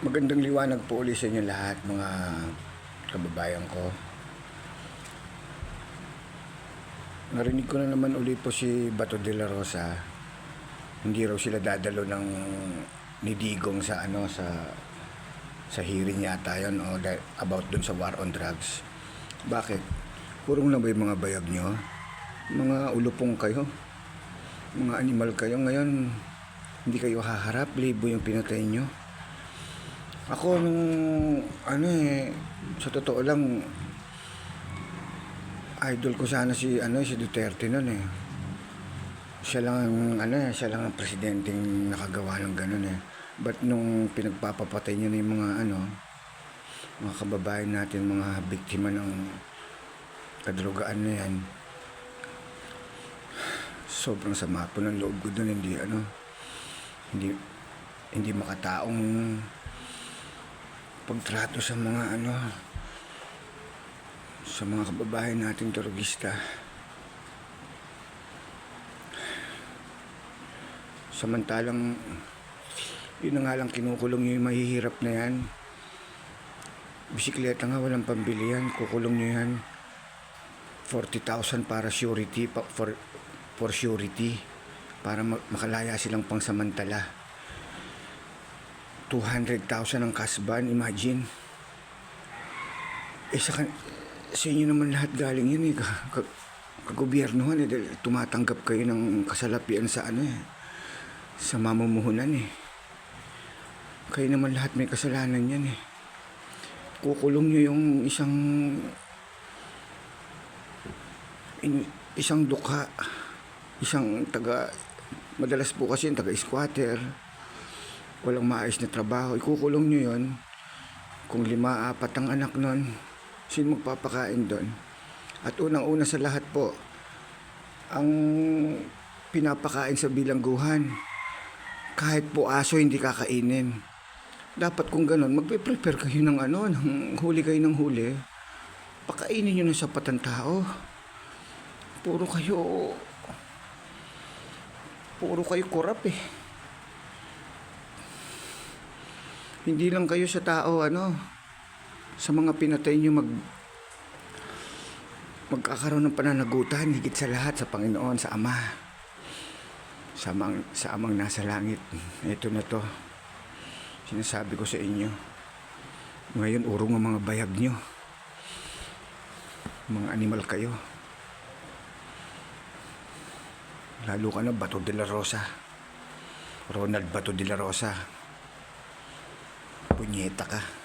Magandang liwanag po ulit sa inyo lahat, mga kababayan ko. Narinig ko na naman ulit po si Bato de la Rosa. Hindi raw sila dadalo ng ni Digong sa hearing yata yun o about dun sa war on drugs. Bakit? Purong na ba yung mga bayag nyo? Mga ulupong kayo? Mga animal kayo? Ngayon, hindi kayo haharap, libo yung pinatay nyo. Ako sa totoo lang, idol ko sana si Duterte noon eh. Siya lang ang presidenteng nakagawa ng ganun eh. But nung pinagpapapatay niya na yung mga kababayan natin, mga biktima ng kadrugaan na yan, sobrang sama po ng loob ko doon. Hindi makataong pagtrato sa mga kababayan nating terorista. Samantalang yun na nga lang, kinukulong nyo yung mahihirap na yan. Bisikleta nga walang pambili yan, kukulong nyo yan. 40,000 para surety, for surety, para makalaya silang pangsamantala. 200,000 ang kasban, imagine. Sa inyo naman lahat galing yun eh, kagobyernohan eh, dahil tumatanggap kayo ng kasalapian sa mamumuhunan eh. Kayo naman lahat may kasalanan yan eh. Kukulong nyo yung isang dukha, madalas po kasi yung taga-squatter, walang maayos na trabaho, ikukulong nyo yun. Kung 5-4 ang anak nun, sino magpapakain doon? At unang-una sa lahat po, ang pinapakain sa bilangguhan, kahit po aso hindi kakainin. Dapat kung ganun, magpe-prepare kayo ng huli kayo ng huli, pakainin nyo ng sapat ang tao. Puro kayo korap eh. Hindi lang kayo sa tao, sa mga pinatay nyo magkakaroon ng pananagutan, higit sa lahat sa Panginoon, sa Ama, sa Amang nasa langit. Ito na to, sinasabi ko sa inyo. Ngayon, urong ang mga bayag nyo. Mga animal kayo. Lalo ka na, Bato de la Rosa. Ronald Bato de la Rosa. Punyeta ka.